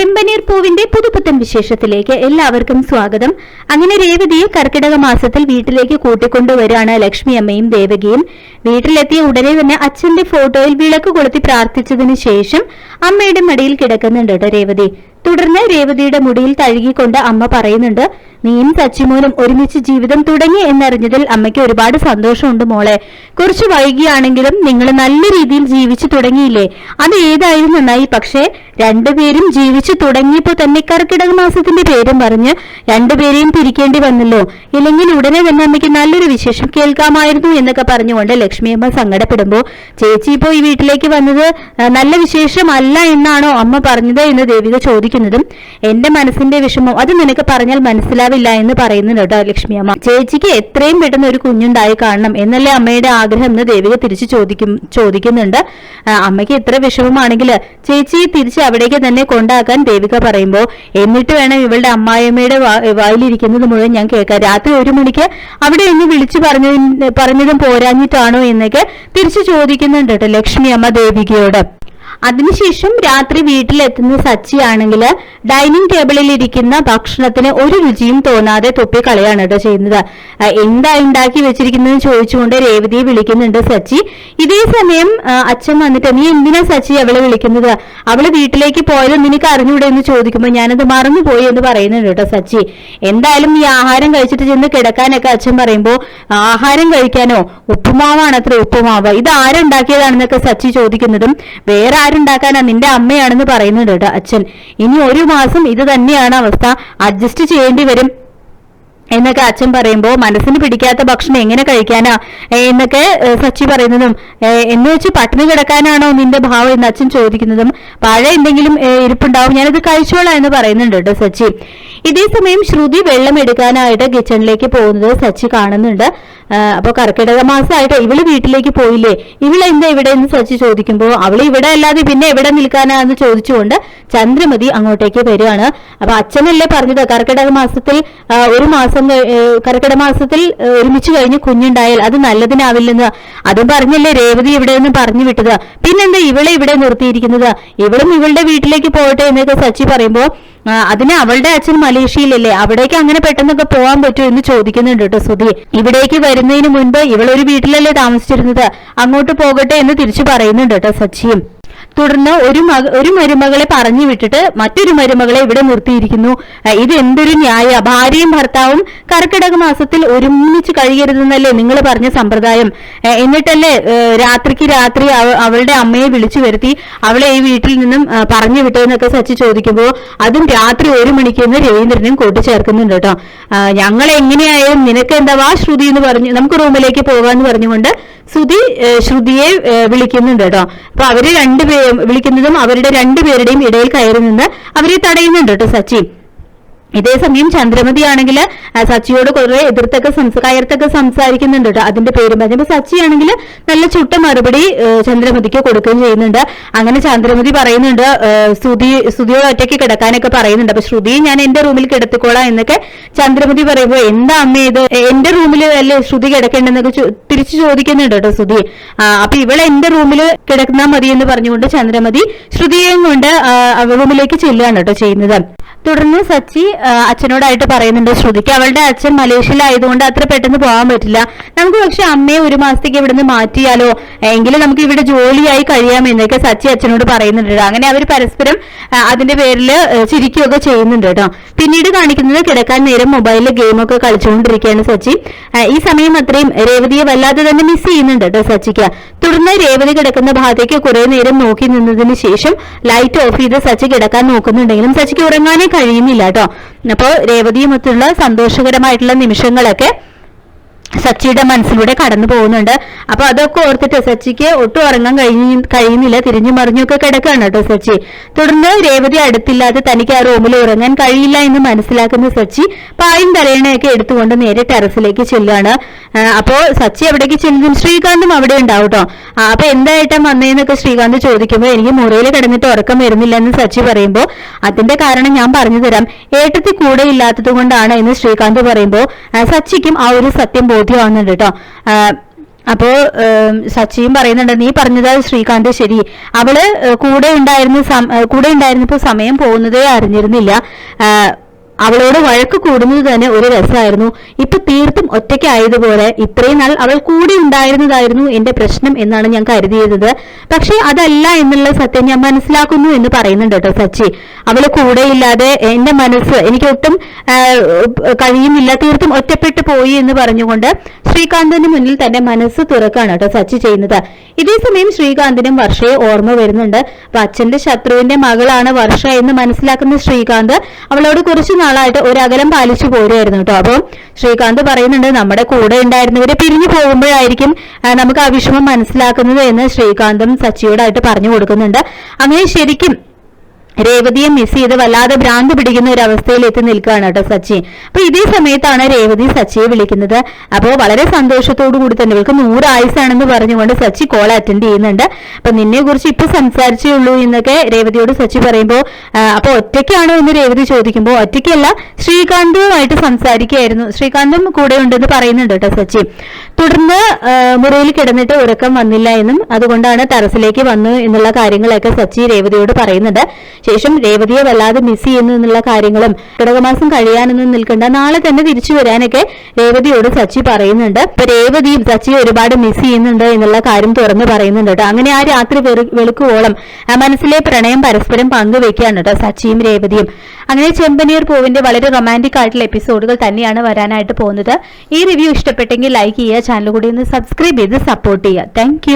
ചെമ്പനീർ പൂവിന്റെ പുതുപുത്തൻ വിശേഷത്തിലേക്ക് എല്ലാവർക്കും സ്വാഗതം. അങ്ങനെ രേവതിയെ കർക്കിടക മാസത്തിൽ വീട്ടിലേക്ക് കൂട്ടിക്കൊണ്ടുവരാണ് ലക്ഷ്മി അമ്മയും ദേവകിയും. വീട്ടിലെത്തിയ ഉടനെ തന്നെ അച്ഛന്റെ ഫോട്ടോയിൽ വിളക്ക് കൊളുത്തി പ്രാർത്ഥിച്ചതിന് ശേഷം അമ്മയുടെ മടിയിൽ കിടക്കുന്നുണ്ട് രേവതി. തുടർന്ന് രേവതിയുടെ മുടിയിൽ തഴുകിക്കൊണ്ട് അമ്മ പറയുന്നുണ്ട്, നീയും സച്ചിമോനും ഒരുമിച്ച് ജീവിതം തുടങ്ങി എന്നറിഞ്ഞതിൽ അമ്മയ്ക്ക് ഒരുപാട് സന്തോഷമുണ്ട് മോളെ. കുറച്ച് വൈകിയാണെങ്കിലും നിങ്ങൾ നല്ല രീതിയിൽ ജീവിച്ചു തുടങ്ങിയില്ലേ, അത് ഏതായാലും നന്നായി. പക്ഷേ രണ്ടുപേരും ജീവിച്ചു തുടങ്ങിയപ്പോ തന്നെ കർക്കിടക മാസത്തിന്റെ പേരും പറഞ്ഞ് രണ്ടുപേരെയും പിരിക്കേണ്ടി വന്നല്ലോ. ഇല്ലെങ്കിൽ ഉടനെ തന്നെ അമ്മയ്ക്ക് നല്ലൊരു വിശേഷം കേൾക്കാമായിരുന്നു എന്നൊക്കെ പറഞ്ഞുകൊണ്ട് ലക്ഷ്മിയമ്മ സങ്കടപ്പെടുമ്പോ, ചേച്ചി ഇപ്പോ ഈ വീട്ടിലേക്ക് വന്നത് നല്ല വിശേഷമല്ല എന്നാണോ അമ്മ പറഞ്ഞത് എന്ന് ദേവിക ചോദിക്കുന്നതും, എന്റെ മനസ്സിന്റെ വിഷമം അത് നിനക്ക് പറഞ്ഞാൽ മനസ്സിലാവില്ല എന്ന് പറയുന്നുണ്ട് കേട്ടോ ലക്ഷ്മിയമ്മ. ചേച്ചിക്ക് എത്രയും പെട്ടെന്ന് ഒരു കുഞ്ഞുണ്ടായി കാണണം എന്നല്ലേ അമ്മയുടെ ആഗ്രഹം എന്ന് ദേവിക തിരിച്ചു ചോദിക്കുന്നുണ്ട്. അമ്മയ്ക്ക് എത്ര വിഷമമാണെങ്കിൽ ചേച്ചി തിരിച്ച് അവിടേക്ക് തന്നെ കൊണ്ടാക്കാൻ ദേവിക പറയുമ്പോ, എന്നിട്ട് വേണം ഇവളുടെ അമ്മായിയമ്മയുടെ വായിലിരിക്കുന്നത് മുഴുവൻ ഞാൻ കേൾക്കാം. രാത്രി 1 മണിക്ക് അവിടെ ഒന്ന് വിളിച്ചു പറഞ്ഞതും പോരാഞ്ഞിട്ടാണോ എന്നൊക്കെ തിരിച്ചു ചോദിക്കുന്നുണ്ട് കേട്ടോ ലക്ഷ്മി അമ്മ ദേവികയോട്. അതിനുശേഷം രാത്രി വീട്ടിലെത്തുന്ന സച്ചിയാണെങ്കിൽ ഡൈനിങ് ടേബിളിൽ ഇരിക്കുന്ന ഭക്ഷണത്തിന് ഒരു രുചിയും തോന്നാതെ തുപ്പിക്കളയാണ് കേട്ടോ ചെയ്യുന്നത്. എന്താ ഉണ്ടാക്കി വെച്ചിരിക്കുന്നതെന്ന് ചോദിച്ചുകൊണ്ട് രേവതിയെ വിളിക്കുന്നുണ്ട് സച്ചി. ഇതേ സമയം അച്ഛൻ വന്നിട്ട്, നീ എന്തിനാ സച്ചി അവളെ വിളിക്കുന്നത്, അവള് വീട്ടിലേക്ക് പോയത് നിനക്ക് അറിഞ്ഞൂടെ എന്ന് ചോദിക്കുമ്പോൾ, ഞാനത് മറന്നുപോയി എന്ന് പറയുന്നുണ്ട് കേട്ടോ സച്ചി. എന്തായാലും ഈ ആഹാരം കഴിച്ചിട്ട് ചെന്ന് കിടക്കാനൊക്കെ അച്ഛൻ പറയുമ്പോ, ആഹാരം കഴിക്കാനോ, ഉപ്പുമാവാണ് അത്ര ഉപ്പുമാവ്, ഇത് ആരുണ്ടാക്കിയതാണെന്നൊക്കെ സച്ചി ചോദിക്കുന്നതും, വേറെ ആരുണ്ടാക്കാനാ, നിന്റെ അമ്മയാണെന്ന് പറയുന്നുണ്ട് കേട്ടോ അച്ഛൻ. ഇനി 1 മാസം ഇത് തന്നെയാണ് അവസ്ഥ, അഡ്ജസ്റ്റ് ചെയ്യേണ്ടി വരും എന്നൊക്കെ അച്ഛൻ പറയുമ്പോ, മനസ്സിന് പിടിക്കാത്ത ഭക്ഷണം എങ്ങനെ കഴിക്കാനാ എന്നൊക്കെ സച്ചി പറയുന്നതും, എന്ന് വെച്ച് പട്ടിണി കിടക്കാനാണോ നിന്റെ ഭാവം എന്ന് അച്ഛൻ ചോദിക്കുന്നതും, പഴയ എന്തെങ്കിലും ഇരിപ്പുണ്ടാവും, ഞാനത് കഴിച്ചോളാം എന്ന് പറയുന്നുണ്ട് കേട്ടോ സച്ചി. ഇതേ സമയം ശ്രുതി വെള്ളം എടുക്കാനായിട്ട് കിച്ചണിലേക്ക് പോകുന്നത് സച്ചി കാണുന്നുണ്ട്. അപ്പൊ കർക്കിടക മാസമായിട്ട് ഇവള് വീട്ടിലേക്ക് പോയില്ലേ, ഇവളെന്താ ഇവിടെ എന്ന് സച്ചി ചോദിക്കുമ്പോ, അവള് ഇവിടെ അല്ലാതെ പിന്നെ എവിടെ നിൽക്കാനാന്ന് ചോദിച്ചുകൊണ്ട് ചന്ദ്രമതി അങ്ങോട്ടേക്ക് വരികയാണ്. അപ്പൊ അച്ഛനല്ലേ പറഞ്ഞത് കർക്കിടക മാസത്തിൽ 1 മാസം കർക്കിടക മാസത്തിൽ ഒരുമിച്ച് കഴിഞ്ഞ് കുഞ്ഞുണ്ടായാൽ അത് നല്ലതിനാവില്ലെന്ന്, അതും പറഞ്ഞല്ലേ രേവതി ഇവിടെ നിന്ന് പറഞ്ഞു വിട്ടത്, പിന്നെന്താ ഇവളെ ഇവിടെ നിർത്തിയിരിക്കുന്നത്, ഇവളും ഇവളുടെ വീട്ടിലേക്ക് പോകട്ടെ എന്നൊക്കെ സച്ചി പറയുമ്പോ, അതിന് അവളുടെ അച്ഛൻ മലേഷ്യയിലല്ലേ, അവിടേക്ക് അങ്ങനെ പെട്ടെന്നൊക്കെ പോകാൻ പറ്റുമോ എന്ന് ചോദിക്കുന്നുണ്ട് കേട്ടോ ശ്രുതി. ഇവിടേക്ക് വരുന്നതിന് മുൻപ് ഇവളൊരു വീട്ടിലല്ലേ താമസിച്ചിരുന്നത്, അങ്ങോട്ട് പോകട്ടെ എന്ന് തിരിച്ചു പറയുന്നുണ്ട് കേട്ടോ സച്ചിയും. തുടർന്ന് ഒരു മരുമകളെ പറഞ്ഞു വിട്ടിട്ട് മറ്റൊരു മരുമകളെ ഇവിടെ നിർത്തിയിരിക്കുന്നു. ഇത് എന്തൊരു ന്യായ, ഭാര്യയും ഭർത്താവും കർക്കിടക മാസത്തിൽ ഒരുമിച്ച് കഴിയരുതെന്നല്ലേ നിങ്ങൾ പറഞ്ഞ സമ്പ്രദായം, എന്നിട്ടല്ലേ രാത്രിക്ക് രാത്രി അവളുടെ അമ്മയെ വിളിച്ചു വരുത്തി അവളെ ഈ വീട്ടിൽ നിന്നും പറഞ്ഞു വിട്ടതെന്നൊക്കെ സച്ചി ചോദിക്കുമ്പോൾ, അതും രാത്രി 1 മണിക്കെന്ന് രവീന്ദ്രനും കൂട്ടിച്ചേർക്കുന്നുണ്ട് കേട്ടോ. ഞങ്ങൾ എങ്ങനെയായാലും നിനക്ക് എന്താ ശ്രുതി എന്ന് പറഞ്ഞു, നമുക്ക് റൂമിലേക്ക് പോകാന്ന് പറഞ്ഞുകൊണ്ട് ശ്രുതിയെ വിളിക്കുന്നുണ്ട് കേട്ടോ. അപ്പൊ അവര് വിളിക്കുന്നതും അവരുടെ 2 പേരുടെയും ഇടയിൽ കയറി നിന്ന് അവരെ തടയുന്നുണ്ട് കേട്ടോ സച്ചി. ഇതേസമയം ചന്ദ്രമതി ആണെങ്കിൽ സച്ചിയോട് കുറെ കയർത്തൊക്കെ സംസാരിക്കുന്നുണ്ട് കേട്ടോ. അതിന്റെ പേരും പറഞ്ഞപ്പോ സച്ചി ആണെങ്കിൽ നല്ല ചുട്ട മറുപടി ചന്ദ്രമതിക്ക് കൊടുക്കുകയും ചെയ്യുന്നുണ്ട്. അങ്ങനെ ചന്ദ്രമതി പറയുന്നുണ്ട്, ശ്രുതിയോട് ഒറ്റയ്ക്ക് കിടക്കാനൊക്കെ പറയുന്നുണ്ട്. അപ്പൊ ശ്രുതി ഞാൻ എന്റെ റൂമിൽ കിടത്തിക്കോളാം എന്നൊക്കെ ചന്ദ്രമതി പറയുമ്പോ, എന്താ അമ്മ ഇത്, എന്റെ റൂമിൽ അല്ലേ ശ്രുതി കിടക്കേണ്ടെന്നൊക്കെ തിരിച്ചു ചോദിക്കുന്നുണ്ട് കേട്ടോ ശ്രുതി. അപ്പൊ ഇവളെ എന്റെ റൂമിൽ കിടന്നാൽ മതി എന്ന് പറഞ്ഞുകൊണ്ട് ചന്ദ്രമതി ശ്രുതിയെയും കൊണ്ട് റൂമിലേക്ക് ചെല്ലുകയാണ് കേട്ടോ ചെയ്യുന്നത്. തുടർന്ന് സച്ചി അച്ഛനോടായിട്ട് പറയുന്നുണ്ട്, ശ്രുതിക്ക് അവളുടെ അച്ഛൻ മലേഷ്യയിലായതുകൊണ്ട് അത്ര പെട്ടെന്ന് പോകാൻ പറ്റില്ല, നമുക്ക് പക്ഷെ അമ്മയെ 1 മാസത്തേക്ക് ഇവിടുന്ന് മാറ്റിയാലോ, എങ്കിലും നമുക്ക് ഇവിടെ ജോലിയായി കഴിയാം എന്നൊക്കെ സച്ചി അച്ഛനോട് പറയുന്നുണ്ട്. അങ്ങനെ അവർ പരസ്പരം അതിന്റെ പേരിൽ ചിരിക്കുകയൊക്കെ ചെയ്യുന്നുണ്ട് കേട്ടോ. പിന്നീട് കാണിക്കുന്നത് കിടക്കാൻ നേരം മൊബൈലിൽ ഗെയിമൊക്കെ കളിച്ചുകൊണ്ടിരിക്കുകയാണ് സച്ചി. ഈ സമയം അത്രയും രേവതിയെ വല്ലാതെ തന്നെ മിസ് ചെയ്യുന്നുണ്ട് കേട്ടോ സച്ചിക്ക്. തുടർന്ന് രേവതി കിടക്കുന്ന ഭാഗത്തേക്ക് കുറെ നേരം നോക്കി നിന്നതിന് ശേഷം ലൈറ്റ് ഓഫ് ചെയ്ത് സച്ചി കിടക്കാൻ നോക്കുന്നുണ്ടെങ്കിലും സച്ചിക്ക് ഉറങ്ങാനേ കഴിയുന്നില്ല കേട്ടോ. അപ്പോ രേവതിയുമൊത്തുള്ള സന്തോഷകരമായിട്ടുള്ള നിമിഷങ്ങളൊക്കെ സച്ചിയുടെ മനസ്സിലൂടെ കടന്നു പോകുന്നുണ്ട്. അപ്പൊ അതൊക്കെ ഓർത്തിട്ട് സച്ചിക്ക് ഒട്ടും ഉറങ്ങാൻ കഴിയുന്നില്ല, തിരിഞ്ഞു മറിഞ്ഞൊക്കെ കിടക്കുകയാണ് കേട്ടോ സച്ചി. തുടർന്ന് രേവതി അടുത്തില്ലാതെ തനിക്ക് ആ റൂമിൽ ഉറങ്ങാൻ കഴിയില്ല എന്ന് മനസ്സിലാക്കുന്ന സച്ചി പായും തലയണയൊക്കെ എടുത്തുകൊണ്ട് നേരെ ടെറസിലേക്ക് ചെല്ലുകയാണ്. അപ്പോ സച്ചി എവിടേക്ക് ചെല്ലും, ശ്രീകാന്തും അവിടെ ഉണ്ടാവും കേട്ടോ. അപ്പൊ എന്തായിട്ടാ വന്നേന്നൊക്കെ ശ്രീകാന്ത് ചോദിക്കുമ്പോൾ, എനിക്ക് മുറിയിൽ കിടന്നിട്ട് ഉറക്കം വരുന്നില്ല എന്ന് സച്ചി പറയുമ്പോൾ, അതിന്റെ കാരണം ഞാൻ പറഞ്ഞു തരാം, ഏട്ടത്തി കൂടെ ഇല്ലാത്തത് കൊണ്ടാണ് എന്ന് ശ്രീകാന്ത് പറയുമ്പോൾ സച്ചിക്കും ആ ഒരു സത്യം ബോധ്യമാവുന്നുണ്ട് കേട്ടോ. അപ്പോ സച്ചിയും പറയുന്നുണ്ട്, നീ പറഞ്ഞത് ശ്രീകാന്ത് ശരി, അവള് കൂടെ ഉണ്ടായിരുന്നപ്പോ സമയം പോകുന്നതേ അറിഞ്ഞിരുന്നില്ല. അവളോട് വഴക്ക് കൂടുന്നത് തന്നെ ഒരു രസമായിരുന്നു. ഇപ്പൊ തീർത്തും ഒറ്റയ്ക്കായതുപോലെ ഇത്രയും നാൾ അവൾ കൂടെ ഉണ്ടായിരുന്നതായിരുന്നു എന്റെ പ്രശ്നം എന്നാണ് ഞാൻ കരുതിയത്. പക്ഷെ അതല്ല എന്നുള്ള സത്യം ഞാൻ മനസ്സിലാക്കുന്നു എന്ന് പറയുന്നുണ്ട് കേട്ടോ സച്ചി. അവള് കൂടെയില്ലാതെ എന്റെ മനസ്സ് എനിക്ക് ഒട്ടും കഴിയുന്നില്ല, തീർത്തും ഒറ്റപ്പെട്ടു പോയി എന്ന് പറഞ്ഞുകൊണ്ട് ശ്രീകാന്തിന് മുന്നിൽ തന്നെ മനസ്സ് തുറക്കാണ് കേട്ടോ സച്ചി ചെയ്യുന്നത്. ഇതേസമയം ശ്രീകാന്തിനും വർഷയെ ഓർമ്മ വരുന്നുണ്ട്. അപ്പൊ അച്ഛന്റെ ശത്രുവിന്റെ മകളാണ് വർഷ എന്ന് മനസ്സിലാക്കുന്ന ശ്രീകാന്ത് അവളോട് കുറച്ചു നാളായിട്ട് ഒരു അകലം പാലിച്ചു പോരുമായിരുന്നു കേട്ടോ. അപ്പൊ ശ്രീകാന്ത് പറയുന്നുണ്ട്, നമ്മുടെ കൂടെ ഉണ്ടായിരുന്നവരെ പിരിഞ്ഞു പോകുമ്പോഴായിരിക്കും നമുക്ക് ആ വിഷമം മനസ്സിലാക്കുന്നത് എന്ന് ശ്രീകാന്തും സച്ചിയോടായിട്ട് പറഞ്ഞു കൊടുക്കുന്നുണ്ട്. അങ്ങനെ ശരിക്കും രേവതിയെ മിസ് ചെയ്ത് വല്ലാതെ ഭ്രാന്ത് പിടിക്കുന്ന ഒരു അവസ്ഥയിൽ എത്തി നിൽക്കുകയാണ് കേട്ടോ സച്ചി. അപ്പൊ ഇതേ സമയത്താണ് രേവതി സച്ചിയെ വിളിക്കുന്നത്. അപ്പോ വളരെ സന്തോഷത്തോടു കൂടി തന്നെ ഇവൾക്ക് 100 ആയുസാണെന്ന് പറഞ്ഞുകൊണ്ട് സച്ചി കോൾ അറ്റൻഡ് ചെയ്യുന്നുണ്ട്. അപ്പൊ നിന്നെ കുറിച്ച് ഇപ്പൊ സംസാരിച്ചേ ഉള്ളൂ എന്നൊക്കെ രേവതിയോട് സച്ചി പറയുമ്പോ അപ്പൊ ഒറ്റയ്ക്കാണോ എന്ന് രേവതി ചോദിക്കുമ്പോൾ ഒറ്റയ്ക്കല്ല, ശ്രീകാന്തുമായിട്ട് സംസാരിക്കുകയായിരുന്നു, ശ്രീകാന്തും കൂടെ ഉണ്ടെന്ന് പറയുന്നുണ്ട് കേട്ടോ സച്ചി. തുടർന്ന് മുറിയിൽ കിടന്നിട്ട് ഉറക്കം വന്നില്ല എന്നും അതുകൊണ്ടാണ് ടെറസിലേക്ക് വന്നു എന്നുള്ള കാര്യങ്ങളൊക്കെ സച്ചി രേവതിയോട് പറയുന്നുണ്ട്. ശേഷം രേവതിയെ വല്ലാതെ മിസ് ചെയ്യുന്നു എന്നുള്ള കാര്യങ്ങളും കടകമാസം കഴിയാനൊന്നും നിൽക്കണ്ട, നാളെ തന്നെ തിരിച്ചു വരാനൊക്കെ രേവതിയോട് സച്ചി പറയുന്നുണ്ട്. ഇപ്പൊ രേവതിയും സച്ചിയെ ഒരുപാട് മിസ് ചെയ്യുന്നുണ്ട് എന്നുള്ള കാര്യം തുറന്നു പറയുന്നുണ്ട് കേട്ടോ. അങ്ങനെ ആ രാത്രി വെളുക്കുവോളം മനസ്സിലെ പ്രണയം പരസ്പരം പങ്കുവെക്കുകയാണ് കേട്ടോ സച്ചിയും രേവതിയും. അങ്ങനെ ചെമ്പനീർ പൂവിന്റെ വളരെ റൊമാൻറ്റിക് ആയിട്ടുള്ള എപ്പിസോഡുകൾ തന്നെയാണ് വരാനായിട്ട് പോകുന്നത്. ഈ റിവ്യൂ ഇഷ്ടപ്പെട്ടെങ്കിൽ ലൈക്ക് ചെയ്യുക, ചാനൽ കൂടി ഒന്ന് സബ്സ്ക്രൈബ് ചെയ്ത് സപ്പോർട്ട് ചെയ്യുക. താങ്ക്